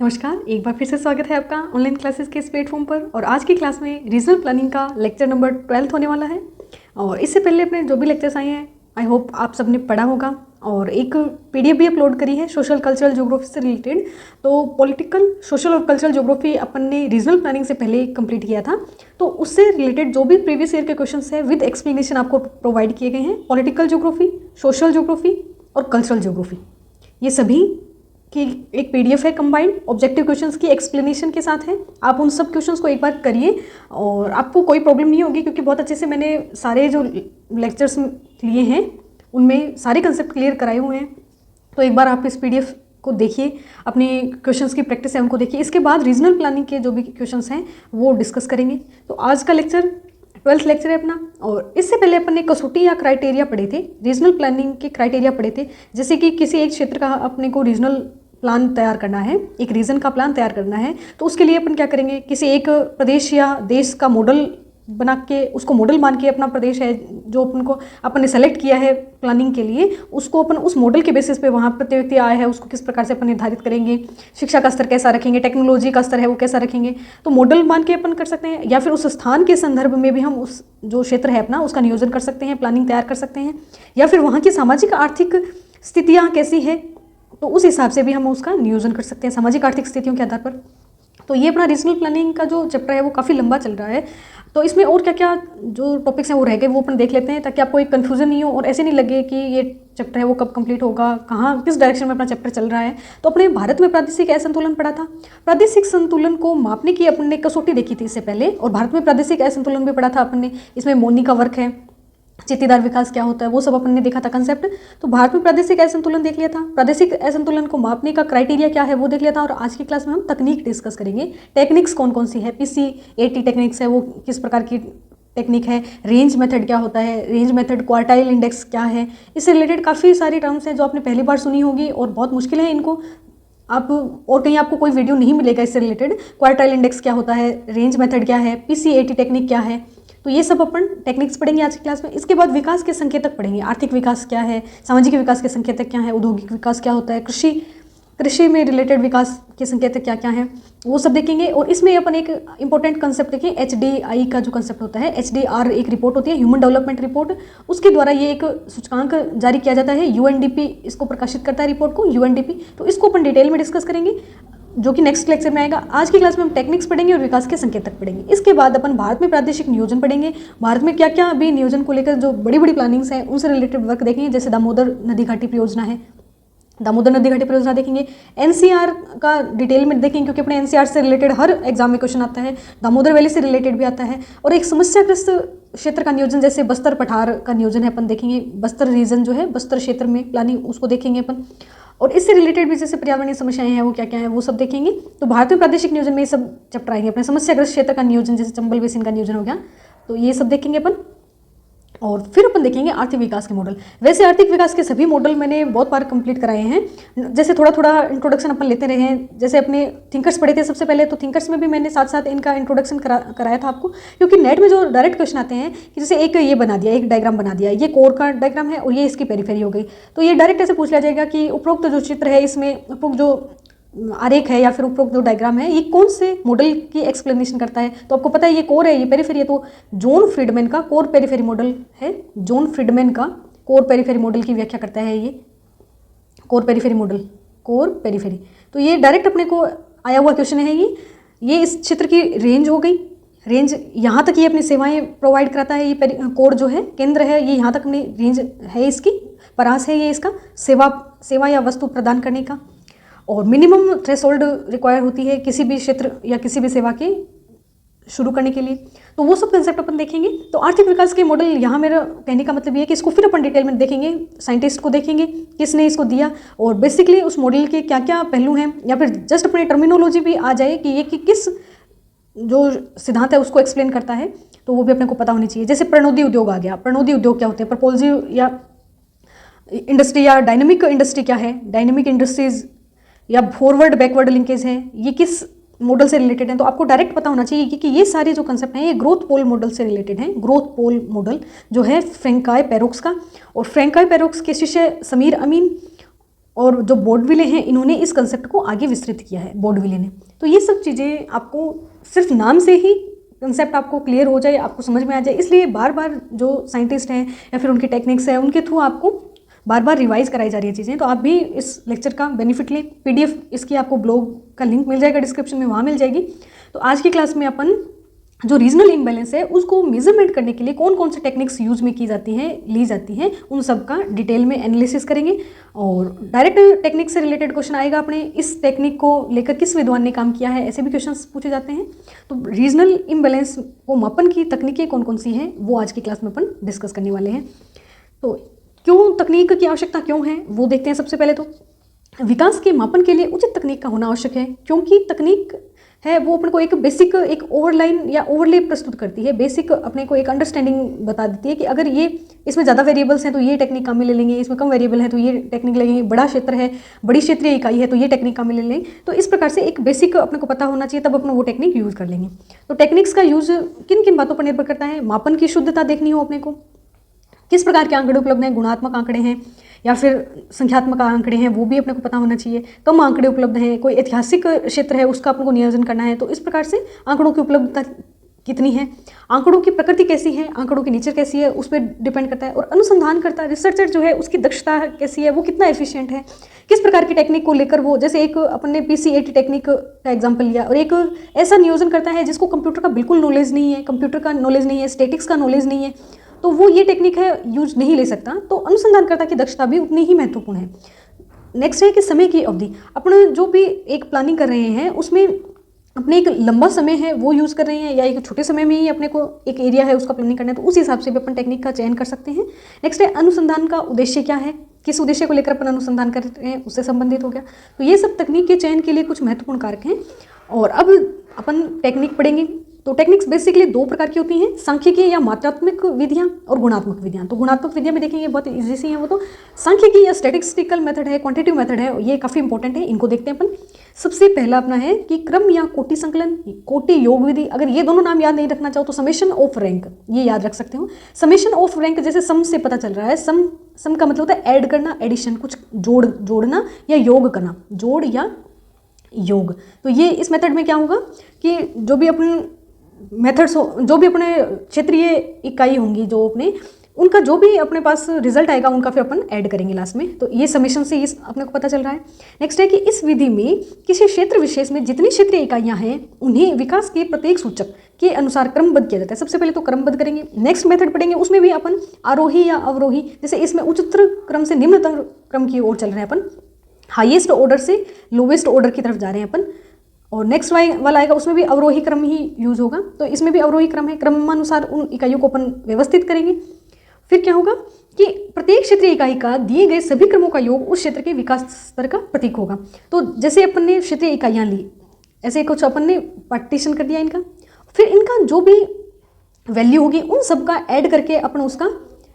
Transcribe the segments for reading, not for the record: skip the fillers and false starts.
नमस्कार, एक बार फिर से स्वागत है आपका ऑनलाइन क्लासेस के इस प्लेटफॉर्म पर। और आज की क्लास में रीजनल प्लानिंग का लेक्चर नंबर 12 होने वाला है। और इससे पहले अपने जो भी लेक्चर्स आए हैं, आई होप आप सबने पढ़ा होगा। और एक पीडीएफ भी अपलोड करी है सोशल कल्चरल ज्योग्राफी से रिलेटेड। तो पॉलिटिकल, सोशल और कल्चरल ज्योग्राफी अपन ने रीजनल प्लानिंग से पहले कंप्लीट किया था। तो उससे रिलेटेड जो भी प्रीवियस ईयर के क्वेश्चंस है विद एक्सप्लेनेशन आपको प्रोवाइड किए गए हैं। पॉलिटिकल ज्योग्राफी, सोशल ज्योग्राफी और कल्चरल ज्योग्राफी, ये सभी कि एक पीडीएफ है कंबाइंड ऑब्जेक्टिव क्वेश्चंस की एक्सप्लेनेशन के साथ है। आप उन सब क्वेश्चंस को एक बार करिए और आपको कोई प्रॉब्लम नहीं होगी, क्योंकि बहुत अच्छे से मैंने सारे जो लेक्चर्स लिए हैं उनमें सारे कंसेप्ट क्लियर कराए हुए हैं। तो एक बार आप इस पीडीएफ को देखिए, अपने क्वेश्चंस की प्रैक्टिस है उनको देखिए। इसके बाद रीजनल प्लानिंग के जो भी क्वेश्चंस हैं वो डिस्कस करेंगे। तो आज का लेक्चर 12th लेक्चर है अपना। और इससे पहले अपन ने कसौटी या क्राइटेरिया पढ़े थे, रीजनल प्लानिंग के क्राइटेरिया पढ़े थे। जैसे कि किसी एक क्षेत्र का अपने को रीजनल प्लान तैयार करना है, एक रीजन का प्लान तैयार करना है, तो उसके लिए अपन क्या करेंगे, किसी एक प्रदेश या देश का मॉडल बना के, उसको मॉडल मान के, अपना प्रदेश है जो अपन ने सेलेक्ट किया है प्लानिंग के लिए, उसको अपन उस मॉडल के बेसिस पे वहाँ प्रति व्यक्ति आया है उसको किस प्रकार से अपन निर्धारित करेंगे, शिक्षा का स्तर कैसा रखेंगे, टेक्नोलॉजी का स्तर है वो कैसा रखेंगे। तो मॉडल मान के अपन कर सकते हैं, या फिर उस स्थान के संदर्भ में भी हम उस जो क्षेत्र है अपना उसका नियोजन कर सकते हैं, प्लानिंग तैयार कर सकते हैं। या फिर वहाँ की सामाजिक आर्थिक स्थितियाँ कैसी है, तो उस हिसाब से भी हम उसका नियोजन कर सकते हैं सामाजिक आर्थिक स्थितियों के आधार पर। तो ये अपना रीजनल प्लानिंग का जो चैप्टर है वो काफ़ी लंबा चल रहा है। तो इसमें और क्या क्या जो टॉपिक्स हैं वो रह गए वो अपन देख लेते हैं, ताकि आपको एक कन्फ्यूजन नहीं हो और ऐसे नहीं लगे कि ये चैप्टर है वो कब कंप्लीट होगा, कहाँ किस डायरेक्शन में अपना चैप्टर चल रहा है। तो अपने भारत में प्रादेशिक असंतुलन पढ़ा था। प्रादेशिक संतुलन को मापने की अपन ने कसौटी देखी थी इससे पहले, और भारत में प्रादेशिक असंतुलन भी पढ़ा था अपन ने। इसमें मोनी का वर्क है, चित्तीदार विकास क्या होता है, वो सब अपन ने देखा था कंसेप्ट। तो भारत में प्रादेशिक असंतुलन देख लिया था, प्रादेशिक असंतुलन को मापने का क्राइटेरिया क्या है वो देख लिया था। और आज की क्लास में हम तकनीक डिस्कस करेंगे, टेक्निक्स कौन कौन सी है, PCAT टेक्निक्स है वो किस प्रकार की टेक्निक है, रेंज मेथड क्या होता है, रेंज मेथड, क्वार्टाइल इंडेक्स क्या है। इससे रिलेटेड काफ़ी सारी टर्म्स हैं जो आपने पहली बार सुनी होगी और बहुत मुश्किल है इनको, आप और कहीं आपको कोई वीडियो नहीं मिलेगा इससे रिलेटेड। क्वार्टाइल इंडेक्स क्या होता है, रेंज मेथड क्या है, PCAT टेक्निक क्या है, तो ये सब अपन टेक्निक्स पढ़ेंगे आज की क्लास में। इसके बाद विकास के संकेतक पढ़ेंगे, आर्थिक विकास क्या है, सामाजिक विकास के संकेतक क्या है, औद्योगिक विकास क्या होता है, कृषि में रिलेटेड विकास के संकेतक क्या क्या हैं, वो सब देखेंगे। और इसमें अपन एक इंपॉर्टेंट कंसेप्ट देखें, HDI का जो कंसेप्ट होता है, HDR एक रिपोर्ट होती है, ह्यूमन डेवलपमेंट रिपोर्ट। उसके द्वारा ये एक सूचकांक जारी किया जाता है, UNDP इसको प्रकाशित करता है रिपोर्ट को, UNDP। तो इसको अपन डिटेल में डिस्कस करेंगे जो कि नेक्स्ट लेक्चर में आएगा। आज की क्लास में हम टेक्निक्स पढ़ेंगे और विकास के संकेतक पढ़ेंगे। इसके बाद अपन भारत में प्रादेशिक नियोजन पढ़ेंगे, भारत में क्या क्या अभी नियोजन को लेकर जो बड़ी बड़ी प्लानिंग्स हैं उनसे रिलेटेड वर्क देखेंगे। जैसे दामोदर नदी घाटी परियोजना है, दामोदर नदी घाटी परियोजना देखेंगे। NCR का डिटेल में देखेंगे, क्योंकि अपने NCR से रिलेटेड हर एग्जाम में क्वेश्चन आता है, दामोदर वैली से रिलेटेड भी आता है। और एक समस्याग्रस्त क्षेत्र का नियोजन, जैसे बस्तर पठार का नियोजन है अपन देखेंगे, बस्तर रीजन जो है, बस्तर क्षेत्र में प्लानिंग उसको देखेंगे अपन। और इससे रिलेटेड भी जैसे पर्यावरणीय समस्याएं हैं वो क्या क्या है वो सब देखेंगे। तो भारत में प्रादेशिक नियोजन में ये सब चैप्टर आएंगे अपने। समस्याग्रस्त क्षेत्र का नियोजन, जैसे चंबल बेसिन का नियोजन हो गया, तो ये सब देखेंगे अपन। और फिर अपन देखेंगे आर्थिक विकास के मॉडल। वैसे आर्थिक विकास के सभी मॉडल मैंने बहुत बार कंप्लीट कराए हैं, जैसे थोड़ा थोड़ा इंट्रोडक्शन अपन लेते रहे हैं। जैसे अपने थिंकर्स पढ़े थे सबसे पहले, तो थिंकर्स में भी मैंने साथ साथ इनका इंट्रोडक्शन कराया था आपको। क्योंकि नेट में जो डायरेक्ट क्वेश्चन आते हैं कि जैसे एक ये बना दिया, एक डायग्राम बना दिया, ये कोर का डायग्राम है और ये इसकी पेरीफेरी हो गई, तो ये डायरेक्ट ऐसे पूछ लिया जाएगा कि उपरोक्त जो चित्र है, इसमें उपरोक्त जो आरेख है या फिर उपरोक्त जो डायग्राम है, ये कौन से मॉडल की एक्सप्लेनेशन करता है। तो आपको पता है ये कोर है, ये पेरीफेरी है, तो जॉन फ्रीडमैन का कोर पेरीफेरी मॉडल है, जॉन फ्रीडमैन का कोर पेरीफेरी मॉडल की व्याख्या करता है ये core periphery model, core periphery. तो ये डायरेक्ट अपने को आया हुआ क्वेश्चन है। ये इस क्षेत्र की रेंज हो गई, रेंज यहाँ तक ये अपनी सेवाएं प्रोवाइड कराता है। ये कोर जो है केंद्र है, ये यहाँ तक अपनी रेंज है, इसकी परास है ये इसका सेवा या वस्तु प्रदान करने का। और मिनिमम थ्रेशोल्ड रिक्वायर होती है किसी भी क्षेत्र या किसी भी सेवा के शुरू करने के लिए। तो वो सब कंसेप्ट अपन देखेंगे। तो आर्थिक विकास के मॉडल, यहाँ मेरा कहने का मतलब ये है कि इसको फिर अपन डिटेल में देखेंगे, साइंटिस्ट को देखेंगे किसने इसको दिया, और बेसिकली उस मॉडल के क्या क्या पहलू हैं, या फिर जस्ट अपनी टर्मिनोलॉजी भी आ जाए कि ये कि किस जो सिद्धांत है उसको एक्सप्लेन करता है, तो वो भी अपने को पता होनी चाहिए। जैसे प्रणोदी उद्योग आ गया, प्रणोदी उद्योग क्या होते हैं, प्रपोजिव या इंडस्ट्री या डायनेमिक इंडस्ट्री क्या है, डायनेमिक इंडस्ट्रीज या फॉरवर्ड बैकवर्ड लिंकेज है, ये किस मॉडल से रिलेटेड है। तो आपको डायरेक्ट पता होना चाहिए कि ये सारे जो कंसेप्ट हैं ये ग्रोथ पोल मॉडल से रिलेटेड हैं। ग्रोथ पोल मॉडल जो है फ्रैंकाई पेरोक्स का, और फ्रैंकाई पेरोक्स के शिष्य समीर अमीन और जो बोर्डविले हैं इन्होंने इस कंसेप्ट को आगे विस्तृत किया है, बोर्डविले ने। तो ये सब चीज़ें आपको सिर्फ नाम से ही कंसेप्ट आपको क्लियर हो जाए, आपको समझ में आ जाए, इसलिए बार बार जो साइंटिस्ट हैं या फिर उनकी टेक्निक्स हैं उनके थ्रू आपको बार बार रिवाइज कराई जा रही है चीज़ें। तो आप भी इस लेक्चर का बेनिफिट लें। PDF इसकी आपको ब्लॉग का लिंक मिल जाएगा डिस्क्रिप्शन में, वहाँ मिल जाएगी। तो आज की क्लास में अपन जो रीजनल इम्बैलेंस है उसको मेजरमेंट करने के लिए कौन कौन सी टेक्निक्स यूज में की जाती हैं, ली जाती हैं, उन सब का डिटेल में एनालिसिस करेंगे। और डायरेक्ट टेक्निक से रिलेटेड क्वेश्चन आएगा, अपने इस टेक्निक को लेकर किस विद्वान ने काम किया है, ऐसे भी क्वेश्चंस पूछे जाते हैं। तो रीजनल इम्बैलेंस को मापन की तकनीकें कौन कौन सी हैं वो आज की क्लास में अपन डिस्कस करने वाले हैं। तो क्यों तकनीक की आवश्यकता क्यों है वो देखते हैं। सबसे पहले तो विकास के मापन के लिए उचित तकनीक का होना आवश्यक है, क्योंकि तकनीक है वो अपने को एक बेसिक एक ओवरलाइन या ओवरले प्रस्तुत करती है, बेसिक अपने को एक अंडरस्टैंडिंग बता देती है कि अगर ये इसमें ज़्यादा वेरिएबल्स हैं तो ये टेक्निक काम में ले लेंगे, इसमें कम वेरिएबल है तो ये टेक्निक लगेंगे, बड़ा क्षेत्र है, बड़ी क्षेत्रीय इकाई है तो ये टेक्निक काम में ले लेंगे। तो इस प्रकार से एक बेसिक अपने को पता होना चाहिए, तब अपना वो टेक्निक यूज़ कर लेंगे। तो टेक्निक्स का यूज़ किन किन बातों पर निर्भर करता है। मापन की शुद्धता देखनी हो अपने को, किस प्रकार के आंकड़े उपलब्ध हैं, गुणात्मक आंकड़े हैं या फिर संख्यात्मक आंकड़े हैं, वो भी अपने को पता होना चाहिए। कम आंकड़े उपलब्ध हैं, कोई ऐतिहासिक क्षेत्र है उसका अपने को नियोजन करना है, तो इस प्रकार से आंकड़ों की उपलब्धता कितनी है, आंकड़ों की प्रकृति कैसी है, आंकड़ों की नेचर कैसी है, उस पर डिपेंड करता है। और अनुसंधान करता रिसर्चर जो है उसकी दक्षता कैसी है, वो कितना एफिशिएंट है, किस प्रकार की टेक्निक को लेकर वो, जैसे एक अपन ने PC80 टेक्निक का एग्जांपल लिया, और एक ऐसा नियोजन करता है जिसको कंप्यूटर का बिल्कुल नॉलेज नहीं है, कंप्यूटर का नॉलेज नहीं है, स्टैटिक्स का नॉलेज नहीं है, तो वो ये टेक्निक है यूज नहीं ले सकता। तो अनुसंधानकर्ता की दक्षता भी उतनी ही महत्वपूर्ण है। नेक्स्ट है कि समय की अवधि, अपने जो भी एक प्लानिंग कर रहे हैं उसमें अपने एक लंबा समय है वो यूज़ कर रहे हैं या एक छोटे समय में ही अपने को एक एरिया है उसका प्लानिंग करना है, तो उस हिसाब से भी अपन टेक्निक का चयन कर सकते हैं। नेक्स्ट है अनुसंधान का उद्देश्य क्या है, किस उद्देश्य को लेकर अपन अनुसंधान कर रहे हैं उससे संबंधित हो गया। तो ये सब तकनीक के चयन के लिए कुछ महत्वपूर्ण कारक हैं। और अब अपन टेक्निक पढ़ेंगे। तो टेक्निक्स बेसिकली दो प्रकार की होती हैं, सांख्यिकी या मात्रात्मक विधियां और गुणात्मक विधियां। तो गुणात्मक विधियां में देखेंगे बहुत इजी सी हैं वो, तो सांख्यिकी या स्टैटिस्टिकल मेथड है, क्वांटिटेटिव मेथड है, ये काफ़ी इंपॉर्टेंट है, इनको देखते हैं अपन। सबसे पहला अपना है कि क्रम या कोटि संकलन, कोटि योग विधि। अगर ये दोनों नाम याद नहीं रखना चाहो तो समेशन ऑफ रैंक ये याद रख सकते हो। समेशन ऑफ रैंक जैसे सम से पता चल रहा है, सम का मतलब होता है ऐड करना, एडिशन, कुछ जोड़ना या योग करना, जोड़ या योग। तो ये इस मेथड में क्या होगा कि जो भी अपन मेथड्स हो, जो भी अपने क्षेत्रीय इकाई होंगी, जो अपने उनका जो भी अपने पास रिजल्ट आएगा उनका फिर अपन ऐड करेंगे लास्ट में। तो ये समेशन से इस अपने को पता चल रहा है। नेक्स्ट है कि इस विधि में किसी क्षेत्र विशेष में जितनी क्षेत्रीय इकाइयां हैं उन्हें विकास के प्रत्येक सूचक के अनुसार क्रमबद्ध किया जाता है। सबसे पहले तो क्रमबद्ध करेंगे। नेक्स्ट मेथड पढ़ेंगे, उसमें भी अपन आरोही या अवरोही, जैसे इसमें उच्चतर क्रम से निम्नतम क्रम की ओर चल रहे हैं अपन, हाईएस्ट ऑर्डर से लोवेस्ट ऑर्डर की तरफ जा रहे हैं अपन। और नेक्स्ट वाला आएगा उसमें भी अवरोही क्रम ही यूज होगा, तो इसमें भी अवरोही क्रम है, क्रमानुसार उन इकाइयों को अपन व्यवस्थित करेंगे। फिर क्या होगा कि प्रत्येक क्षेत्रीय इकाई का दिए गए सभी क्रमों का योग उस क्षेत्र के विकास स्तर का प्रतीक होगा। तो जैसे अपन ने क्षेत्रीय इकाइयाँ ली, ऐसे कुछ अपन ने पार्टीशन कर दिया इनका, फिर इनका जो भी वैल्यू होगी उन सब का ऐड करके अपन उसका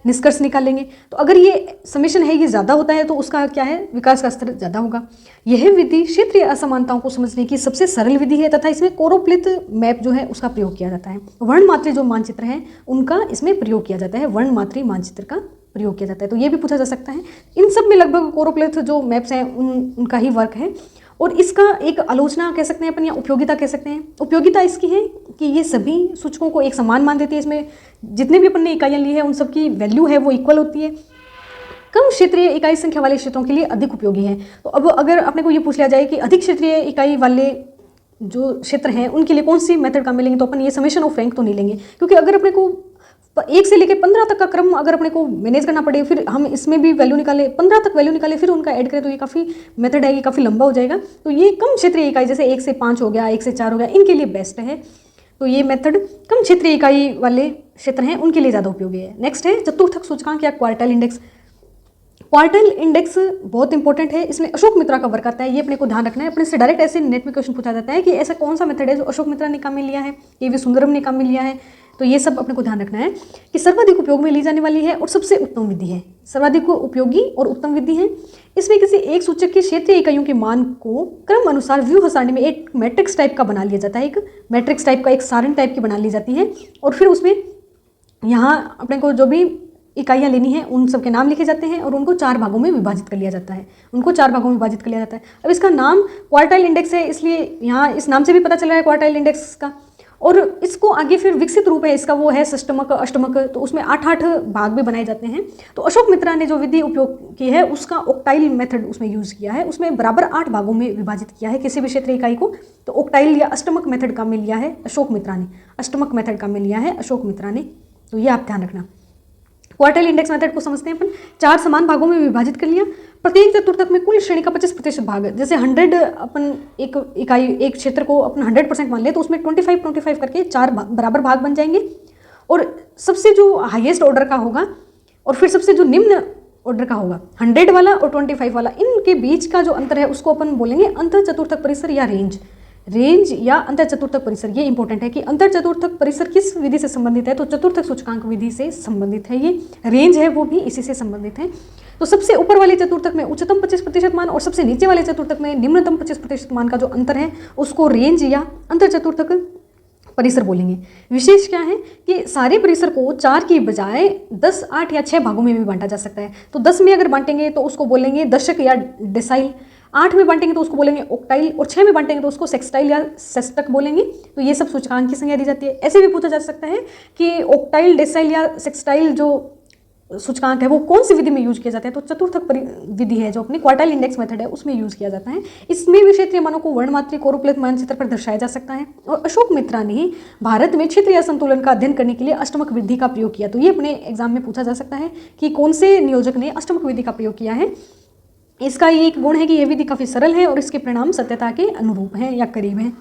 निष्कर्ष निकालेंगे। तो अगर ये समेशन है ये ज़्यादा होता है तो उसका क्या है, विकास का स्तर ज़्यादा होगा। यह विधि क्षेत्रीय असमानताओं को समझने की सबसे सरल विधि है तथा इसमें कोरोप्लित मैप जो है उसका प्रयोग किया जाता है। वर्णमात्री जो मानचित्र हैं उनका इसमें प्रयोग किया जाता है, वर्णमात्री मानचित्र का प्रयोग किया जाता है। तो ये भी पूछा जा सकता है। इन सब में लगभग कोरोप्लित जो मैप्स हैं उनका ही वर्क है। और इसका एक आलोचना कह सकते हैं अपन या उपयोगिता कह सकते हैं। उपयोगिता इसकी है कि ये सभी सूचकों को एक समान मान देती है, इसमें जितने भी अपन ने इकाइयाँ ली है उन सब की वैल्यू है वो इक्वल होती है। कम क्षेत्रीय इकाई संख्या वाले क्षेत्रों के लिए अधिक उपयोगी है। तो अब अगर अपने को ये पूछ लिया जाए कि अधिक क्षेत्रीय इकाई वाले जो क्षेत्र हैं उनके लिए कौन सी मेथड काम में लेंगे, तो अपन ये समेशन ऑफ रैंक तो नहीं लेंगे, क्योंकि अगर अपने को 1 से लेकर 15 तक का क्रम अगर अपने को मैनेज करना पड़े, फिर हम इसमें भी वैल्यू निकाले, 15 तक वैल्यू निकाले, फिर उनका ऐड करें, तो ये काफ़ी मेथड है, ये काफ़ी लंबा हो जाएगा। तो ये कम क्षेत्रीय इकाई जैसे 1 से 5 हो गया, 1 से 4 हो गया, इनके लिए बेस्ट है। तो ये मेथड कम क्षेत्रीय इकाई वाले क्षेत्र हैं उनके लिए ज़्यादा उपयोगी है। नेक्स्ट है चतुर्थक सूचकांक या क्वार्टाइल इंडेक्स। क्वार्टाइल इंडेक्स बहुत इंपॉर्टेंट है, इसमें अशोक मित्रा का वर्क आता है, ये अपने को ध्यान रखना है। अपने से डायरेक्ट ऐसे नेट में क्वेश्चन पूछा जाता है कि ऐसा कौन सा मेथड है जो अशोक मित्रा ने काम में लिया है, के.वी. सुंदरम ने काम में लिया है। तो ये सब अपने को ध्यान रखना है कि सर्वाधिक उपयोग में ली जाने वाली है और सबसे उत्तम विधि है। सर्वाधिक उपयोगी और उत्तम विधि है। इसमें किसी एक सूचक के क्षेत्रीय इकाइयों के मान को क्रम अनुसार व्यूह सारणी में एक मैट्रिक्स टाइप का बना लिया जाता है, एक मैट्रिक्स टाइप का, एक सारणी टाइप की बना ली जाती है। और फिर उसमें यहाँ अपने को जो भी इकाइयाँ लेनी है, उन सब के नाम लिखे जाते हैं और उनको 4 भागों में विभाजित कर लिया जाता है। अब इसका नाम क्वार्टाइल इंडेक्स है, इसलिए यहाँ इस नाम से भी पता चल रहा है क्वार्टाइल इंडेक्स का। और इसको आगे फिर विकसित रूप है इसका, वो है षष्टमक, अष्टमक, तो उसमें 8-8 भाग भी बनाए जाते हैं। तो अशोक मित्रा ने जो विधि उपयोग की है उसका ऑक्टाइल मेथड उसमें यूज़ किया है, उसमें बराबर 8 भागों में विभाजित किया है किसी भी क्षेत्रीय इकाई को। तो ऑक्टाइल या अष्टमक मेथड काम में लिया है अशोक मित्रा ने, तो ये आप ध्यान रखना। क्वार्टाइल इंडेक्स मेथड को समझते हैं अपन। 4 समान भागों में विभाजित कर लिया, प्रत्येक चतुर्थक में कुल श्रेणी का 25% भाग है। जैसे 100 अपन एक इकाई एक क्षेत्र को अपन 100% मान ले तो उसमें 25 करके 4 बराबर भाग बन जाएंगे। और सबसे जो हाईएस्ट ऑर्डर का होगा और फिर सबसे जो निम्न ऑर्डर का होगा 100 वाला और 25 वाला, इनके बीच का जो अंतर है उसको अपन बोलेंगे अंतर चतुर्थक परिसर या रेंज या अंतर चतुर्थक परिसर। ये इंपॉर्टेंट है कि अंतर चतुर्थक परिसर किस विधि से संबंधित है, तो चतुर्थक सूचकांक विधि से संबंधित है। ये रेंज है वो भी इसी से संबंधित है। तो सबसे ऊपर वाले चतुर्थक में उच्चतम 25% मान और सबसे नीचे वाले चतुर्थक में निम्नतम 25% मान का जो अंतर है उसको रेंज या अंतर चतुर्थक परिसर बोलेंगे। विशेष क्या है कि सारे परिसर को 4 की बजाय 10, 8 या 6 भागों में भी बांटा जा सकता है। तो 10 में अगर बांटेंगे तो उसको बोलेंगे दशक या डेसाइल, 8 में बांटेंगे तो उसको बोलेंगे ऑक्टाइल और 6 में बांटेंगे तो उसको सेक्सटाइल या सेस्टक बोलेंगे। तो ये सब सूचकांक की संज्ञा दी जाती है। ऐसे भी पूछा जा सकता है कि ऑक्टाइल, डेसाइल या सेक्सटाइल जो सूचकांक है वो कौन सी विधि में यूज किया जाता है, तो चतुर्थक विधि है जो अपनी क्वार्टाइल इंडेक्स मेथड है उसमें यूज किया जाता है। इसमें भी क्षेत्रीय मानों को वर्णमात्रिक और उपलब्ध मानचित्र पर दर्शाया जा सकता है। और अशोक मित्रा ने भारत में क्षेत्रीय असंतुलन का अध्ययन करने के लिए अष्टमक विधि का प्रयोग किया। तो ये अपने एग्जाम में पूछा जा सकता है कि कौन से नियोजक ने अष्टमक विधि का प्रयोग किया है। इसका ये एक गुण है कि यह विधि काफ़ी सरल है और इसके परिणाम सत्यता के अनुरूप हैं या करीब हैं।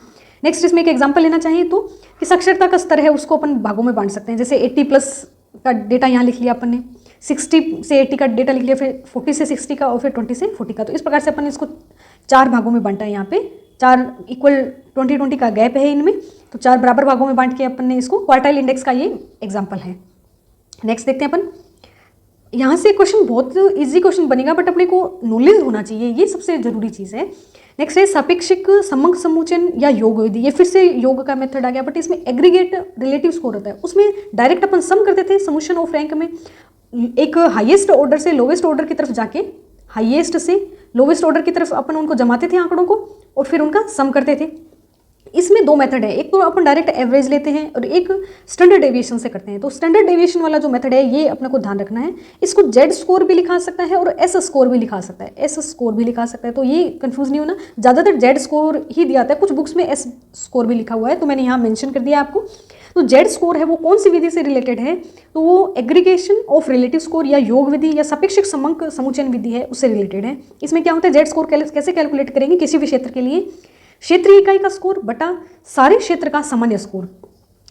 नेक्स्ट इसमें एक एग्जाम्पल लेना चाहिए तो कि साक्षरता का स्तर है उसको अपन भागों में बांट सकते हैं। जैसे 80+ का डेटा यहाँ लिख लिया अपन ने, 60 से 80 का डेटा लिख लिया, फिर 40 से 60 का और फिर 20 से 40 का। तो इस प्रकार से अपन इसको 4 भागों में बांटा है। यहाँ पे 4 इक्वल 20-20 का गैप है इनमें, तो 4 बराबर भागों में बांट के अपन ने इसको क्वार्टाइल इंडेक्स का ये एग्जाम्पल है। नेक्स्ट देखते हैं अपन। यहाँ से क्वेश्चन बहुत इजी क्वेश्चन बनेगा बट अपने को नॉलेज होना चाहिए, ये सबसे जरूरी चीज़ है। नेक्स्ट है सापेक्षिक समंक समुचयन या योग विधि। ये फिर से योग का मेथड आ गया बट इसमें एग्रीगेट रिलेटिव स्कोर होता है। उसमें डायरेक्ट अपन सम करते थे समुशन ऑफ रैंक में, एक हाईएस्ट ऑर्डर से लोवेस्ट ऑर्डर की तरफ जाके हाईएस्ट से लोवेस्ट ऑर्डर की तरफ अपन उनको जमाते थे आंकड़ों को और फिर उनका सम करते थे। इसमें 2 मेथड है, एक तो अपन डायरेक्ट एवरेज लेते हैं और एक स्टैंडर्ड डेविएशन से करते हैं। तो स्टैंडर्ड डेविएशन वाला जो मेथड है ये अपने को ध्यान रखना है। इसको जेड स्कोर भी लिखा सकता है और एस स्कोर भी लिखा सकता है, तो ये कंफ्यूज नहीं होना। ज़्यादातर जेड स्कोर ही दिया जाता है, कुछ बुक्स में एस स्कोर भी लिखा हुआ है, तो मैंने यहाँ मेंशन कर दिया आपको। तो जेड स्कोर है वो कौन सी विधि से रिलेटेड है, तो वो एग्रीगेशन ऑफ रिलेटिव स्कोर या योग विधि या सापेक्षिक समंक समुचयन विधि है, उससे रिलेटेड है। इसमें क्या होता है, जेड स्कोर कैसे कैलकुलेट करेंगे किसी भी क्षेत्र के लिए, क्षेत्रीय इकाई का स्कोर बटा सारे क्षेत्र का सामान्य स्कोर।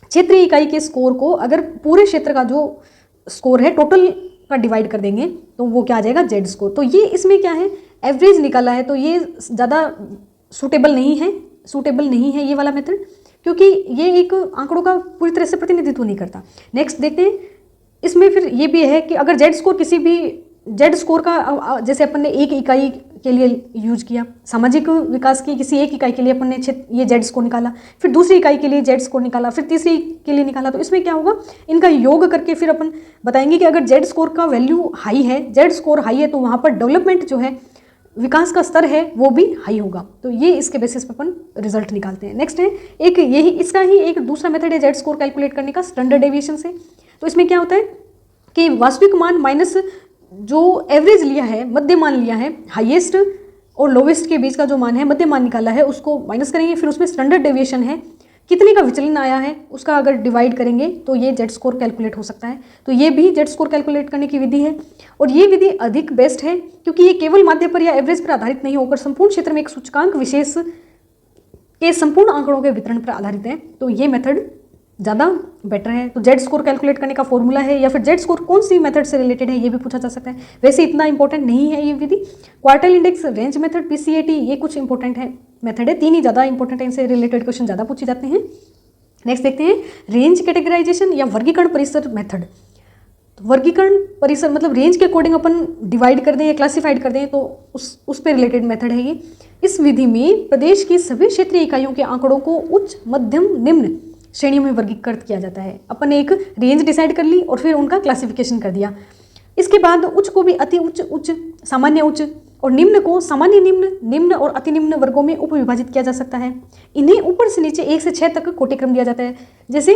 क्षेत्रीय इकाई के स्कोर को अगर पूरे क्षेत्र का जो स्कोर है टोटल का डिवाइड कर देंगे तो वो क्या आ जाएगा, जेड स्कोर। तो ये इसमें क्या है, एवरेज निकाला है, तो ये ज़्यादा सूटेबल नहीं है ये वाला मेथड, क्योंकि ये एक आंकड़ों का पूरी तरह से प्रतिनिधित्व नहीं करता। नेक्स्ट देखते हैं, इसमें फिर ये भी है कि अगर जेड स्कोर किसी भी जेड स्कोर का जैसे अपन ने एक इकाई के लिए यूज किया, सामाजिक विकास की किसी एक इकाई के लिए अपन ने ये जेड स्कोर निकाला, फिर दूसरी इकाई के लिए जेड स्कोर निकाला, फिर तीसरी के लिए निकाला, तो इसमें क्या होगा, इनका योग करके फिर अपन बताएंगे कि अगर जेड स्कोर का वैल्यू हाई है, जेड स्कोर हाई है, तो वहाँ पर डेवलपमेंट जो है, विकास का स्तर है वो भी हाई होगा। तो ये इसके बेसिस पर अपन रिजल्ट निकालते हैं। नेक्स्ट है एक यही इसका ही एक दूसरा मेथड है जेड स्कोर कैलकुलेट करने का, स्टैंडर्ड डेविएशन से। तो इसमें क्या होता है कि वास्तविक मान माइनस जो एवरेज लिया है, मध्य मान लिया है, हाईएस्ट और लोवेस्ट के बीच का जो मान है, मध्य मान निकाला है, उसको माइनस करेंगे, फिर उसमें स्टैंडर्ड डेविएशन है, कितने का विचलन आया है उसका अगर डिवाइड करेंगे तो ये जेड स्कोर कैलकुलेट हो सकता है। तो ये भी जेड स्कोर कैलकुलेट करने की विधि है और ये विधि अधिक बेस्ट है क्योंकि ये केवल माध्य पर या एवरेज पर आधारित नहीं होकर संपूर्ण क्षेत्र में एक सूचकांक विशेष के संपूर्ण आंकड़ों के वितरण पर आधारित है। तो ये मेथड ज़्यादा बेटर है। तो जेड स्कोर कैलकुलेट करने का फॉर्मूला है या फिर जेड स्कोर कौन सी मेथड से रिलेटेड है ये भी पूछा जा सकता है। वैसे इतना इंपॉर्टेंट नहीं है ये विधि। Quartile index, range method, PC AT, ये कुछ इंपॉर्टेंट है मेथड है, 3 ही ज़्यादा इंपॉर्टेंट है, इनसे रिलेटेड क्वेश्चन ज़्यादा पूछे जाते हैं। नेक्स्ट देखते हैं रेंज कैटेगराइजेशन या वर्गीकरण परिसर मेथड। तो वर्गीकरण परिसर मतलब रेंज के अकॉर्डिंग अपन डिवाइड कर दें या क्लासिफाइड कर दें तो उस पर रिलेटेड मेथड है ये। इस विधि में प्रदेश की सभी क्षेत्रीय इकाइयों के आंकड़ों को उच्च, मध्यम, निम्न श्रेणियों में वर्गीकृत किया जाता है। अपन ने एक रेंज डिसाइड कर ली और फिर उनका क्लासिफिकेशन कर दिया। इसके बाद उच्च को भी अति उच्च, उच्च, सामान्य उच्च और निम्न को सामान्य निम्न, निम्न और अति निम्न वर्गों में उपविभाजित किया जा सकता है। इन्हें ऊपर से नीचे 1 से 6 तक कोटिक्रम दिया जाता है। जैसे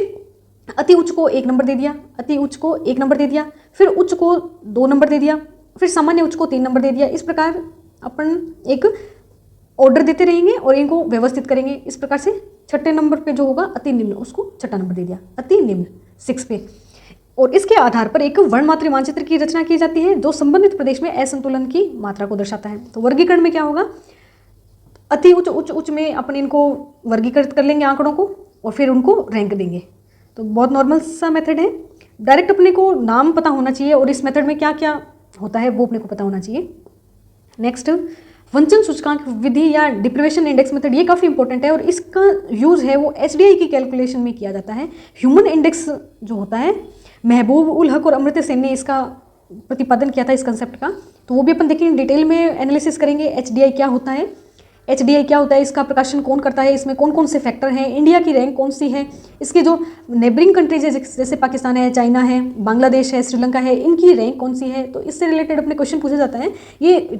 अति उच्च को 1 नंबर दे दिया, अति उच्च को 1 नंबर दे दिया, फिर उच्च को 2 नंबर दे दिया, फिर सामान्य उच्च को 3 नंबर दे दिया। इस प्रकार अपन एक ऑर्डर देते रहेंगे और इनको व्यवस्थित करेंगे। इस प्रकार से छठे नंबर पे जो होगा अति निम्न, उसको छठा नंबर दे दिया, अति निम्न 6 पे। और इसके आधार पर एक वर्णमात्री मानचित्र की रचना की जाती है जो संबंधित प्रदेश में असंतुलन की मात्रा को दर्शाता है। तो वर्गीकरण में क्या होगा, अति उच्च, उच्च, उच्च में अपन इनको वर्गीकृत कर लेंगे आंकड़ों को और फिर उनको रैंक देंगे। तो बहुत नॉर्मल सा मेथड है। डायरेक्ट अपने को नाम पता होना चाहिए और इस मेथड में क्या क्या होता है वो अपने को पता होना चाहिए। नेक्स्ट, वंचन सूचकांक विधि या डिप्रीवेशन इंडेक्स मेथड, ये काफ़ी इंपॉर्टेंट है और इसका यूज़ है वो HDI की कैलकुलेशन में किया जाता है। ह्यूमन इंडेक्स जो होता है, महबूब उल हक और अमृता सेन ने इसका प्रतिपादन किया था इस कंसेप्ट का, तो वो भी अपन देखेंगे, डिटेल में एनालिसिस करेंगे। HDI क्या होता है, HDI क्या होता है, इसका प्रकाशन कौन करता है, इसमें कौन कौन से फैक्टर हैं, इंडिया की रैंक कौन सी है, इसके जो नेबरिंग कंट्रीज है जैसे पाकिस्तान है, चाइना है, बांग्लादेश है, श्रीलंका है, इनकी रैंक कौन सी है। तो इससे रिलेटेड अपने क्वेश्चन पूछा जाता है। ये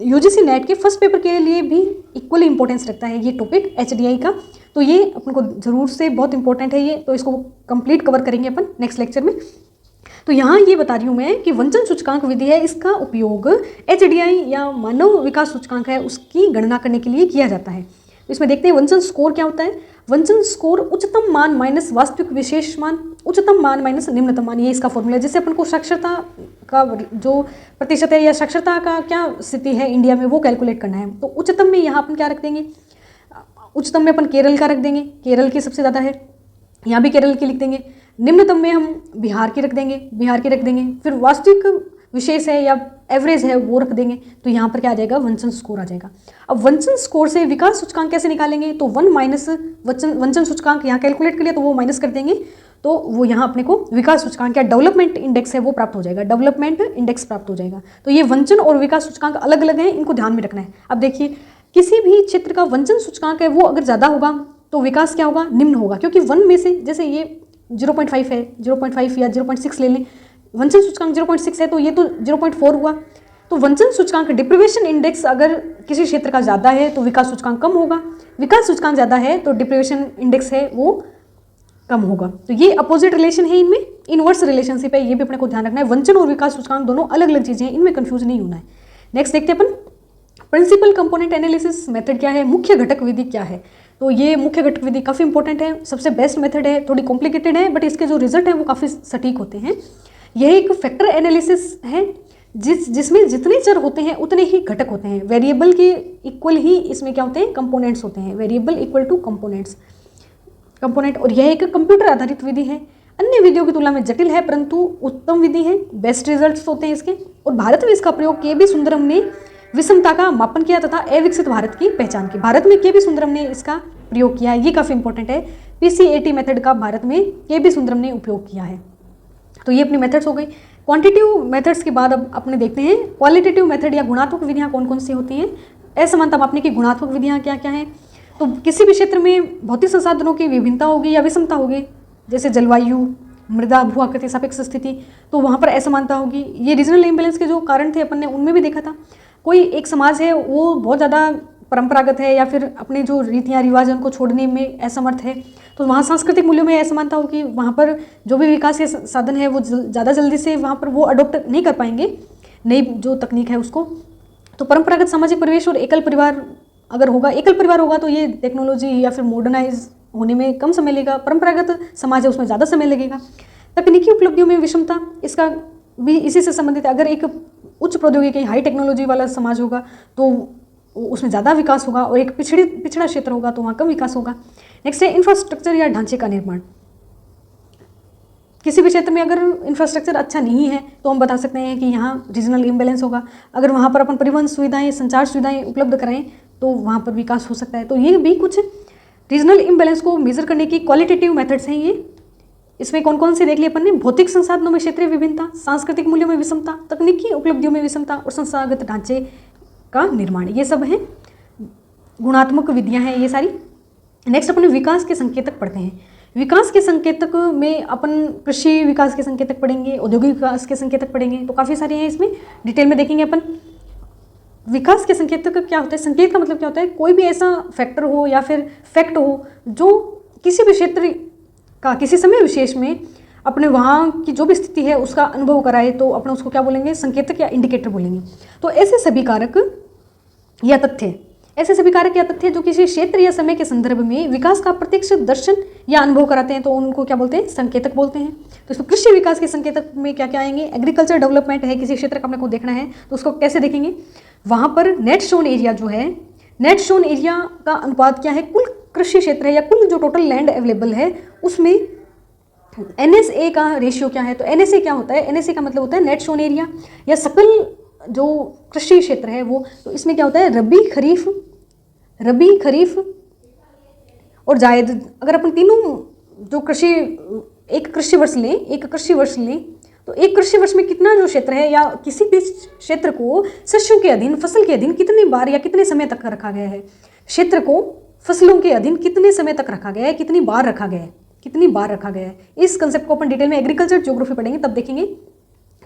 UGC नेट के फर्स्ट पेपर के लिए भी इक्वली इंपॉर्टेंस रखता है ये टॉपिक HDI का। तो ये अपन को जरूर से बहुत इंपॉर्टेंट है ये, तो इसको कंप्लीट कवर करेंगे अपन नेक्स्ट लेक्चर में। तो यहाँ ये बता रही हूँ मैं कि वंचन सूचकांक विधि है, इसका उपयोग HDI या मानव विकास सूचकांक है उसकी गणना करने के लिए किया जाता है। तो इसमें देखते हैं वंचन स्कोर क्या होता है। वंचन स्कोर उच्चतम मान माइनस वास्तविक विशेष मान, उच्चतम मान माइनस निम्नतम मान, ये इसका फॉर्मूला है। जैसे अपन को साक्षरता का जो प्रतिशत है या साक्षरता का क्या स्थिति है इंडिया में वो कैलकुलेट करना है। तो उच्चतम में यहाँ अपन क्या रख देंगे, उच्चतम में अपन केरल का रख देंगे, केरल की सबसे ज़्यादा है, यहाँ भी केरल की लिख देंगे। निम्नतम में हम बिहार की रख देंगे, बिहार की रख देंगे। फिर वास्तविक विशेष है या एवरेज है वो रख देंगे। तो यहाँ पर क्या आ जाएगा, वंचन स्कोर आ जाएगा। अब वंचन स्कोर से विकास सूचकांक कैसे निकालेंगे, तो 1 माइनस वंचन सूचकांक यहाँ कैलकुलेट कर लिया तो वो माइनस कर देंगे, तो वो यहाँ अपने को विकास सूचकांक या डेवलपमेंट इंडेक्स है वो प्राप्त हो जाएगा, डेवलपमेंट इंडेक्स प्राप्त हो जाएगा। तो ये वंचन और विकास सूचकांक अलग अलग हैं, इनको ध्यान में रखना है। अब देखिए, किसी भी क्षेत्र का वंचन सूचकांक है वो अगर ज़्यादा होगा तो विकास क्या होगा, निम्न होगा। क्योंकि 1 में से जैसे ये 0.5 है, 0.5 या 0.6 ले लें, वंचन सूचकांक 0.6 है तो ये तो 0.4 हुआ। तो वंचन सूचकांक डिप्रीवेशन इंडेक्स अगर किसी क्षेत्र का ज़्यादा है तो विकास सूचकांक कम होगा, विकास सूचकांक ज़्यादा है तो डिप्रीवेशन इंडेक्स है वो कम होगा। तो ये अपोजिट रिलेशन है, इनमें इनवर्स रिलेशनशिप है, ये भी अपने को ध्यान रखना है। वंचन और विकास सूचकांक दोनों अलग अलग चीज़ें हैं, इनमें कंफ्यूज नहीं होना है। नेक्स्ट देखते हैं अपन प्रिंसिपल कंपोनेंट एनालिसिस मेथड क्या है, मुख्य घटक विधि क्या है। तो ये मुख्य घटक विधि काफ़ी इंपॉर्टेंट है, सबसे बेस्ट मेथड है, थोड़ी कॉम्प्लिकेटेड है बट इसके जो रिजल्ट है वो काफ़ी सटीक होते हैं। यह एक फैक्टर एनालिसिस है जिसमें जितने चर होते हैं उतने ही घटक होते हैं। वेरिएबल के इक्वल ही इसमें क्या होते हैं, कंपोनेंट्स होते हैं। Variable equal two components, component. और यह एक कंप्यूटर आधारित विधि है, अन्य विधियों की तुलना में जटिल है परंतु उत्तम विधि है, बेस्ट रिजल्ट्स होते हैं इसके। और भारत में इसका प्रयोग के.बी. सुंदरम ने विषमता का मापन किया तथा अविकसित भारत की पहचान की। भारत में के.बी. सुंदरम ने इसका प्रयोग किया है, ये काफ़ी इंपॉर्टेंट है। PCAT मेथड का भारत में के.बी. सुंदरम ने उपयोग किया है। तो ये अपनी मेथड्स हो गई। क्वांटिटेटिव मेथड्स के बाद अब अपने देखते हैं क्वालिटेटिव मेथड या गुणात्मक विधियाँ कौन कौन सी होती हैं। असमानता मापने की गुणात्मक विधियाँ क्या क्या हैं। तो किसी भी क्षेत्र में भौतिक संसाधनों की विभिन्नता होगी या विषमता होगी, जैसे जलवायु, मृदा, भू आकृति, सापेक्ष स्थिति, तो वहाँ पर असमानता होगी। ये रीजनल इम्बैलेंस के जो कारण थे अपन ने उनमें भी देखा था। कोई एक समाज है वो बहुत ज़्यादा परंपरागत है या फिर अपने जो रीतियाँ रिवाज हैं उनको छोड़ने में असमर्थ है, तो वहाँ सांस्कृतिक मूल्यों में असमानता होगी। वहाँ पर जो भी विकास के साधन है वो ज़्यादा जल्दी से वहाँ पर वो अडोप्ट नहीं कर पाएंगे नई जो तकनीक है उसको। तो परंपरागत सामाजिक परिवेश और एकल परिवार अगर होगा, एकल परिवार होगा तो ये टेक्नोलॉजी या फिर मॉडर्नाइज होने में कम समय लगेगा, परंपरागत समाज है उसमें ज़्यादा समय लगेगा। तकनीकी उपलब्धियों में विषमता, इसका भी इसी से संबंधित है। अगर एक उच्च प्रौद्योगिकी हाई टेक्नोलॉजी वाला समाज होगा तो उसमें ज़्यादा विकास होगा और एक पिछड़ा क्षेत्र होगा तो वहाँ कम विकास होगा। नेक्स्ट है इंफ्रास्ट्रक्चर या ढांचे का निर्माण। किसी भी क्षेत्र में अगर इंफ्रास्ट्रक्चर अच्छा नहीं है तो हम बता सकते हैं कि यहाँ रीजनल इम्बैलेंस होगा। अगर वहाँ पर अपन परिवहन सुविधाएं, संचार सुविधाएं उपलब्ध कराएं तो वहाँ पर विकास हो सकता है। तो ये भी कुछ रीजनल इम्बैलेंस को मेजर करने की क्वालिटेटिव मेथड्स हैं ये। इसमें कौन कौन से देख लिए अपन ने, भौतिक संसाधनों में क्षेत्रीय विभिन्नता, सांस्कृतिक मूल्यों में विषमता, तकनीकी उपलब्धियों में विषमता और संस्थागत ढांचे का निर्माण, ये सब हैं गुणात्मक विधियां हैं ये सारी। नेक्स्ट अपने विकास के संकेतक पढ़ते हैं। विकास के संकेतक में अपन कृषि विकास के संकेतक पढ़ेंगे, औद्योगिक विकास के संकेतक पढ़ेंगे, तो काफ़ी सारे हैं, इसमें डिटेल में देखेंगे अपन। विकास के संकेतक क्या होता है, संकेत का मतलब क्या होता है, कोई भी ऐसा फैक्टर हो या फिर फैक्ट हो जो किसी भी क्षेत्र का किसी समय विशेष में अपने वहाँ की जो भी स्थिति है उसका अनुभव कराए, तो अपने उसको क्या बोलेंगे, संकेतक या इंडिकेटर बोलेंगे। तो ऐसे सभी कारक या तथ्य, ऐसे सभी कारक या तथ्य जो किसी क्षेत्र या समय के संदर्भ में विकास का प्रत्यक्ष दर्शन या अनुभव कराते हैं, तो उनको क्या बोलते हैं, संकेतक बोलते हैं। तो इसमें कृषि विकास के संकेतक में क्या क्या आएंगे, एग्रीकल्चर डेवलपमेंट है, किसी क्षेत्र का अपने को देखना है तो उसको कैसे देखेंगे, वहाँ पर नेट शोन एरिया जो है, नेट शोन एरिया का अनुपात क्या है, कुल कृषि क्षेत्र है या कुल जो टोटल लैंड अवेलेबल है उसमें NSA का रेशियो क्या है। तो NSA क्या होता है, NSA का मतलब होता है नेट शोन एरिया या सकल जो कृषि क्षेत्र है वो। तो इसमें क्या होता है, रबी खरीफ और जायद, अगर अपन तीनों जो एक कृषि वर्ष लें तो एक कृषि वर्ष में कितना जो क्षेत्र है या किसी भी क्षेत्र को शस्यों के अधीन, फसल के अधीन कितनी बार या कितने समय तक रखा गया है, क्षेत्र को फसलों के अधीन कितने समय तक रखा गया है, कितनी बार रखा गया है, इस कंसेप्ट को अपन डिटेल में एग्रीकल्चर ज्योग्राफी पढ़ेंगे तब देखेंगे।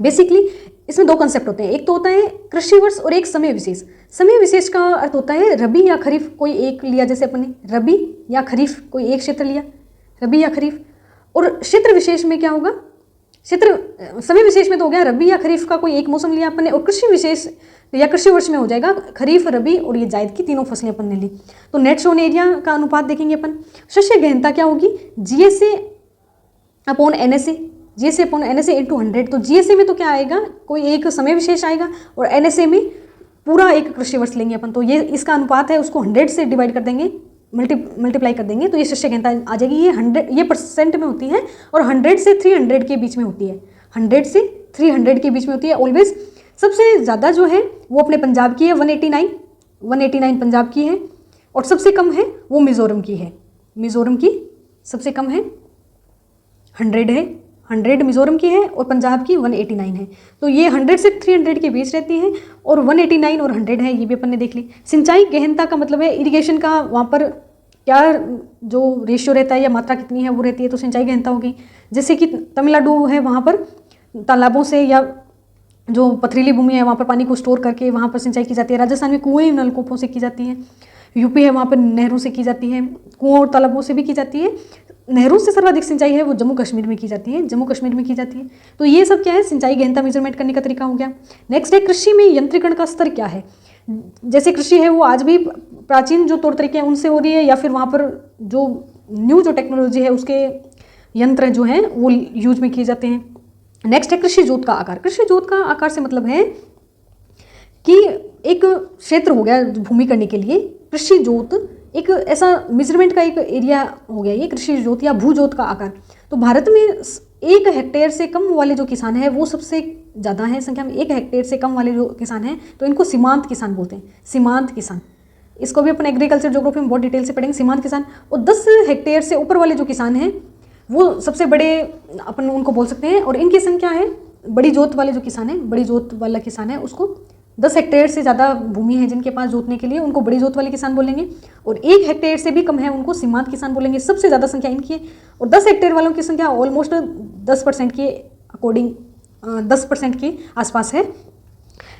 बेसिकली इसमें दो कंसेप्ट होते हैं, एक तो होता है कृषि वर्ष और एक समय विशेष। समय विशेष का अर्थ होता है रबी या खरीफ कोई एक लिया, जैसे अपन ने रबी या खरीफ कोई एक क्षेत्र लिया, रबी या खरीफ। और क्षेत्र विशेष में क्या होगा, समय विशेष में तो हो गया रबी या खरीफ का कोई एक मौसम लिया अपन ने, और कृषि विशेष या कृषि वर्ष में हो जाएगा खरीफ, रबी और ये जायद की तीनों फसलें अपन ने ली। तो नेट शोन एरिया का अनुपात देखेंगे अपन। शस्य गहनता क्या होगी, GSA अपॉन NSA इंटू 100। तो GSA में तो क्या आएगा, कोई एक समय विशेष आएगा, और NSA में पूरा एक कृषि वर्ष लेंगे अपन, तो ये इसका अनुपात है, उसको 100 से डिवाइड कर देंगे, मल्टीप्लाई कर देंगे, तो ये शस्य गहनता आ जाएगी। ये 100 ये परसेंट में होती है और 100 से 300 के बीच में होती है, 100 से 300 के बीच में होती है ऑलवेज। सबसे ज़्यादा जो है वो अपने पंजाब की है, 189 पंजाब की है, और सबसे कम है वो मिज़ोरम की है, मिज़ोरम की सबसे कम है 100 है, 100 मिज़ोरम की है और पंजाब की 189 है। तो ये 100 से 300 के बीच रहती है, और 189 और 100 है, ये भी अपन ने देख ली। सिंचाई गहनता का मतलब है इरिगेशन का, वहाँ पर क्या जो रेशियो रहता है या मात्रा कितनी है वो रहती है, तो सिंचाई गहनता होगी। जैसे कि तमिलनाडु है, वहाँ पर तालाबों से या जो पथरीली भूमि है वहाँ पर पानी को स्टोर करके वहाँ पर सिंचाई की जाती है। राजस्थान में कुएं नलकूपों से की जाती है। यूपी है, वहाँ पर नहरों से की जाती है, कुओं और तालाबों से भी की जाती है। नहरों से सर्वाधिक सिंचाई है वो जम्मू कश्मीर में की जाती है, तो ये सब क्या है, सिंचाई गहनता मेजरमेंट करने का तरीका हो गया। नेक्स्ट है कृषि में यंत्रीकरण का स्तर क्या है। जैसे कृषि है वो आज भी प्राचीन जो तौर तरीके हैं उनसे हो रही है, या फिर वहाँ पर जो न्यू जो टेक्नोलॉजी है उसके यंत्र जो हैं वो यूज में किए जाते हैं। नेक्स्ट है कृषि जोत का आकार। कृषि जोत का आकार से मतलब है कि एक क्षेत्र हो गया भूमि करने के लिए, कृषि जोत एक ऐसा मेजरमेंट का एक एरिया हो गया ये कृषि जोत या भू जोत का आकार। तो भारत में 1 हेक्टेयर से कम वाले जो किसान हैं वो सबसे ज़्यादा है संख्या में। 1 हेक्टेयर से कम वाले जो किसान हैं तो इनको सीमांत किसान बोलते हैं, सीमांत किसान। इसको भी अपन एग्रीकल्चर ज्योग्राफी में बहुत डिटेल से पढ़ेंगे, सीमांत किसान। और 10 हेक्टेयर से ऊपर वाले जो किसान हैं वो सबसे बड़े अपन उनको बोल सकते हैं, और इनकी संख्या है, बड़ी जोत वाले जो किसान हैं, बड़ी जोत वाला किसान है उसको 10 हेक्टेयर से ज़्यादा भूमि है जिनके पास जोतने के लिए उनको बड़ी जोत वाले किसान बोलेंगे, और 1 हेक्टेयर से भी कम है उनको सीमांत किसान बोलेंगे। सबसे ज़्यादा संख्या इनकी है, और 10 हेक्टेयर वालों की संख्या ऑलमोस्ट 10% के अकॉर्डिंग 10% के आसपास है।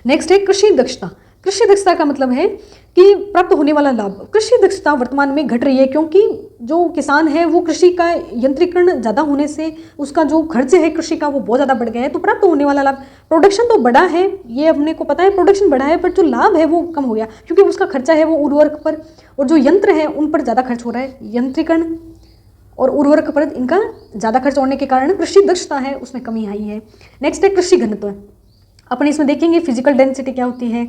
नेक्स्ट है कृषि दक्षता। कृषि दक्षता का मतलब है कि प्राप्त होने वाला लाभ। कृषि दक्षता वर्तमान में घट रही है क्योंकि जो किसान है वो कृषि का यंत्रीकरण ज़्यादा होने से उसका जो खर्च है कृषि का वो बहुत ज़्यादा बढ़ गया है। तो प्राप्त होने वाला लाभ, प्रोडक्शन तो बढ़ा है, ये अपने को पता है प्रोडक्शन बढ़ा है, पर जो लाभ है वो कम हो गया क्योंकि उसका खर्चा है वो उर्वरक पर और जो यंत्र है उन पर ज़्यादा खर्च हो रहा है। यंत्रीकरण और उर्वरक पर इनका ज़्यादा खर्च होने के कारण कृषि दक्षता है उसमें कमी आई है। नेक्स्ट है कृषि घनत्व। अपन इसमें देखेंगे फिजिकल डेंसिटी क्या होती है,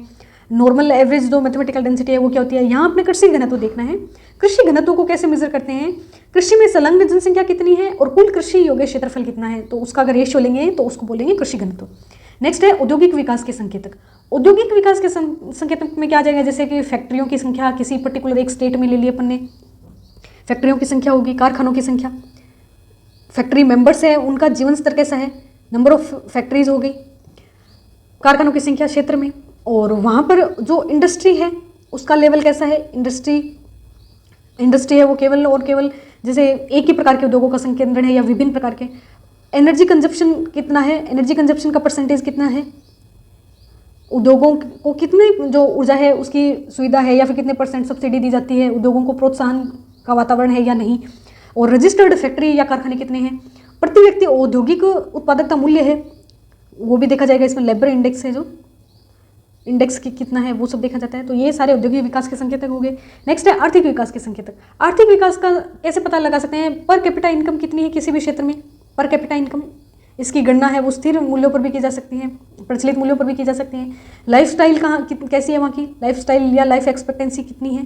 नॉर्मल एवरेज जो मैथमेटिकल डेंसिटी है वो क्या होती है। यहाँ अपने कृषि घनत्व देखना है। कृषि घनत्व को कैसे मेजर करते हैं, कृषि में संलग्न जनसंख्या कितनी है और कुल कृषि योग्य क्षेत्रफल कितना है, तो उसका अगर रेशियो लेंगे तो उसको बोलेंगे कृषि घनत्व। नेक्स्ट है औद्योगिक विकास के संकेतक। औद्योगिक विकास के संकेतक में क्या आ जाएगा, जैसे कि फैक्ट्रियों की संख्या किसी पर्टिकुलर एक स्टेट में ले ली अपन ने, फैक्ट्रियों की संख्या होगी, कारखानों की संख्या, फैक्ट्री मेंबर्स है उनका जीवन स्तर कैसा है, नंबर ऑफ फैक्ट्रीज हो गई, कारखानों की संख्या क्षेत्र में, और वहाँ पर जो इंडस्ट्री है उसका लेवल कैसा है, इंडस्ट्री है वो केवल और केवल जैसे एक ही प्रकार के उद्योगों का संकेंद्रण है या विभिन्न प्रकार के। एनर्जी कंजप्शन कितना है, एनर्जी कंजप्शन का परसेंटेज कितना है, उद्योगों को कितने जो ऊर्जा है उसकी सुविधा है या फिर कितने % सब्सिडी दी जाती है, उद्योगों को प्रोत्साहन का वातावरण है या नहीं, और रजिस्टर्ड फैक्ट्री या कारखाने कितने हैं, प्रति व्यक्ति औद्योगिक उत्पादकता मूल्य है वो भी देखा जाएगा। इसमें लेबर इंडेक्स है, जो इंडेक्स की कितना है वो सब देखा जाता है। तो ये सारे औद्योगिक विकास के संकेतक हो गए। नेक्स्ट है आर्थिक विकास के संकेतक। आर्थिक विकास का कैसे पता लगा सकते हैं, पर कैपिटा इनकम कितनी है किसी भी क्षेत्र में, पर कैपिटा इनकम इसकी गणना है वो स्थिर मूल्यों पर भी की जा सकती है, प्रचलित मूल्यों पर भी की जा सकती है। लाइफस्टाइल कहाँ कैसी है वहाँ की, लाइफस्टाइल या लाइफ एक्सपेक्टेंसी कितनी है,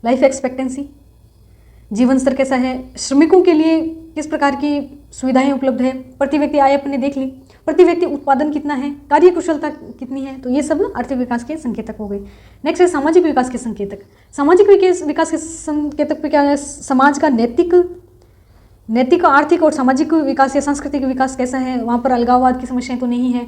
लाइफ एक्सपेक्टेंसी, जीवन स्तर कैसा है, श्रमिकों के लिए किस प्रकार की सुविधाएं उपलब्ध है, प्रति व्यक्ति आय अपने देख ली, प्रति व्यक्ति उत्पादन कितना है, कार्य कुशलता कितनी है। तो ये सब आर्थिक विकास के संकेतक हो गए। नेक्स्ट है सामाजिक विकास के संकेतक। सामाजिक विकास के संकेतक पे क्या है, समाज का नैतिक आर्थिक और सामाजिक विकास या सांस्कृतिक विकास कैसा है, वहाँ पर अलगाववाद की समस्याएं तो नहीं है,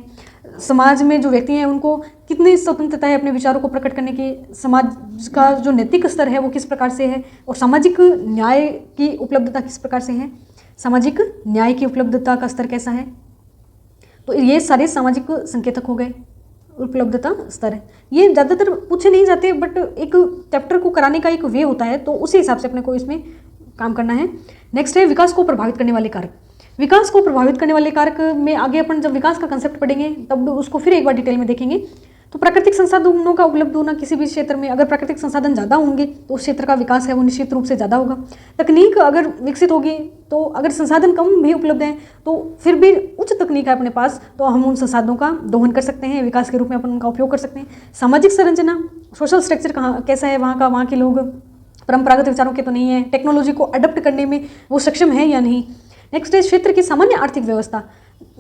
समाज में जो व्यक्ति हैं उनको कितनी स्वतंत्रता है अपने विचारों को प्रकट करने की, समाज का जो नैतिक स्तर है वो किस प्रकार से है, और सामाजिक न्याय की उपलब्धता किस प्रकार से है, सामाजिक न्याय की उपलब्धता का स्तर कैसा है। तो ये सारे सामाजिक संकेतक हो गए, उपलब्धता स्तर है। ये ज़्यादातर पूछे नहीं जाते बट एक चैप्टर को कराने का एक वे होता है, तो उसी हिसाब से अपने को इसमें काम करना है। नेक्स्ट है विकास को प्रभावित करने वाले कारक। विकास को प्रभावित करने वाले कारक में आगे अपन जब विकास का कंसेप्ट पढ़ेंगे तब उसको फिर एक बार डिटेल में देखेंगे। तो प्राकृतिक संसाधनों का उपलब्ध होना किसी भी क्षेत्र में, अगर प्राकृतिक संसाधन ज़्यादा होंगे तो उस क्षेत्र का विकास है वो निश्चित रूप से ज़्यादा होगा। तकनीक अगर विकसित होगी तो अगर संसाधन कम भी उपलब्ध हैं तो फिर भी उच्च तकनीक है अपने पास तो हम उन संसाधनों का दोहन कर सकते हैं, विकास के रूप में अपन उनका उपयोग कर सकते हैं। सामाजिक संरचना, सोशल स्ट्रक्चर कहाँ कैसा है वहाँ का, वहाँ के लोग परंपरागत विचारों के तो नहीं है, टेक्नोलॉजी को अडॉप्ट करने में वो सक्षम है या नहीं। नेक्स्ट है क्षेत्र की सामान्य आर्थिक व्यवस्था।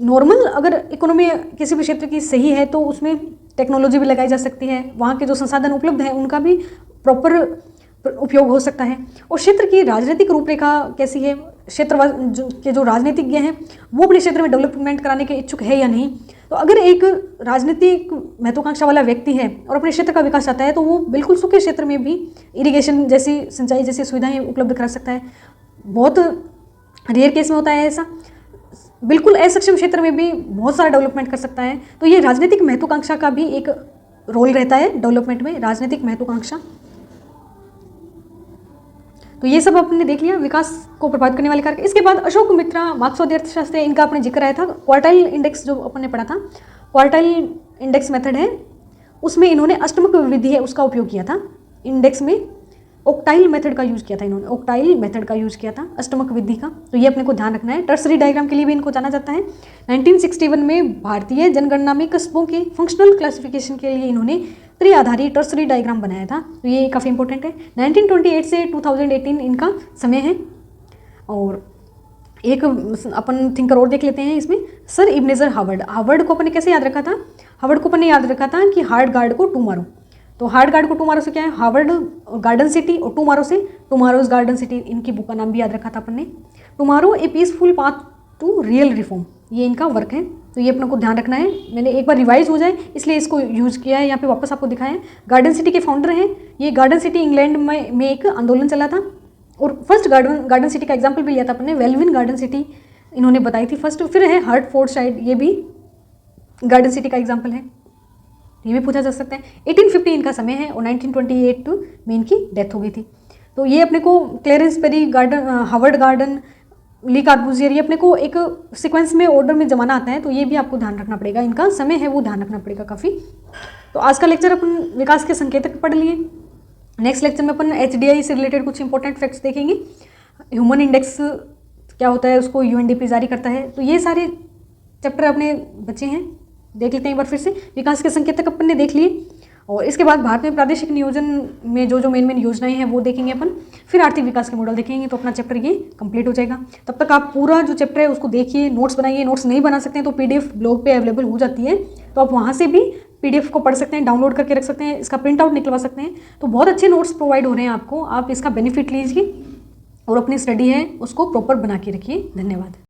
नॉर्मल अगर इकोनॉमी किसी भी क्षेत्र की सही है तो उसमें टेक्नोलॉजी भी लगाई जा सकती है, वहाँ के जो संसाधन उपलब्ध हैं उनका भी प्रॉपर उपयोग हो सकता है। और क्षेत्र की राजनीतिक रूपरेखा कैसी है, क्षेत्र जो राजनीतिज्ञ हैं वो अपने क्षेत्र में डेवलपमेंट कराने के इच्छुक है या नहीं। तो अगर एक राजनीतिक महत्वाकांक्षा वाला व्यक्ति है और अपने क्षेत्र का विकास चाहता है तो वो बिल्कुल सूखे क्षेत्र में भी इरिगेशन जैसी, सिंचाई जैसी सुविधाएं उपलब्ध करा सकता है। बहुत रेयर केस में होता है ऐसा, बिल्कुल असक्षम क्षेत्र में भी बहुत सारा डेवलपमेंट कर सकता है। तो ये राजनीतिक महत्वाकांक्षा का भी एक रोल रहता है डेवलपमेंट में, राजनीतिक महत्वाकांक्षा। तो ये सब आपने देख लिया विकास को प्रभावित करने वाले कारक। इसके बाद अशोक मित्रा मार्क्सवादी अर्थशास्त्र, इनका आपने जिक्र आया था। क्वार्टाइल इंडेक्स जो अपन ने पढ़ा था, क्वार्टाइल इंडेक्स मेथड है, उसमें इन्होंने अष्टमक विधि है उसका उपयोग किया था। इंडेक्स में ऑक्टाइल मेथड का यूज़ किया था इन्होंने, ऑक्टाइल मेथड का यूज़ किया था अष्टमक विधि का। तो ये अपने को ध्यान रखना है। टर्सरी डायग्राम के लिए भी इनको जाना जाता है। 1961 में भारतीय जनगणना में कस्बों के फंक्शनल क्लासिफिकेशन के लिए इन्होंने त्रिआधारी टर्सरी डायग्राम बनाया था, तो ये काफ़ी इंपॉर्टेंट है। 1928 से 2018 इनका समय है। और एक अपन थिंकर और देख लेते हैं इसमें, सर इब्नेजर हार्वर्ड। हार्वर्ड को अपन ने कैसे याद रखा था, हार्वर्ड को अपन ने याद रखा था कि हार्ड गार्ड को टुमारो। तो हार्ड गार्ड को टुमारो से क्या है, हार्वर्ड गार्डन सिटी, और टुमारो से टुमारोज गार्डन सिटी, इनकी बुक का नाम भी याद रखा था अपन ने। Tomorrow a peaceful path to real reform, ये इनका वर्क है। तो ये अपने को ध्यान रखना है, मैंने एक बार रिवाइज हो जाए इसलिए इसको यूज़ किया है, यहाँ पे वापस आपको दिखाया है। गार्डन सिटी के फाउंडर हैं ये। गार्डन सिटी इंग्लैंड में एक आंदोलन चला था और फर्स्ट गार्डन सिटी का एग्जाम्पल भी लिया था अपन ने, वेलविन गार्डन सिटी इन्होंने बताई थी फर्स्ट। फिर है हर्टफोर्डशायर, ये भी गार्डन सिटी का एग्जाम्पल है, ये भी पूछा जा सकता है। 1850 इनका समय है और 1928 में इनकी डेथ हो गई थी। तो ये अपने को Clarence Perry garden, Harvard garden, Le Corbusier, ये अपने को एक सीक्वेंस में ऑर्डर में जमाना आता है, तो ये भी आपको ध्यान रखना पड़ेगा, इनका समय है वो ध्यान रखना पड़ेगा काफ़ी। तो आज का लेक्चर अपन विकास के संकेतक पढ़ लिए। नेक्स्ट लेक्चर में अपन HDI से रिलेटेड कुछ इंपॉर्टेंट फैक्ट्स देखेंगे। ह्यूमन इंडेक्स क्या होता है, उसको UNDP जारी करता है। तो ये सारे चैप्टर अपने बचे हैं, देख लेते हैं एक बार फिर से। विकास के संकेतक अपन ने देख लिए और इसके बाद भारत में प्रादेशिक नियोजन में जो मेन योजनाएं हैं वो देखेंगे अपन। फिर आर्थिक विकास के मॉडल देखेंगे, तो अपना चैप्टर ये कंप्लीट हो जाएगा। तब तक आप पूरा जो चैप्टर है उसको देखिए, नोट्स बनाइए। नोट्स नहीं बना सकते हैं तो PDF ब्लॉग पे अवेलेबल हो जाती है, तो आप वहाँ से भी PDF को पढ़ सकते हैं, डाउनलोड करके रख सकते हैं, इसका प्रिंट आउट निकलवा सकते हैं। तो बहुत अच्छे नोट्स प्रोवाइड हो रहे हैं आपको, आप इसका बेनिफिट लीजिए और अपनी स्टडी है उसको प्रॉपर बना के रखिए। धन्यवाद।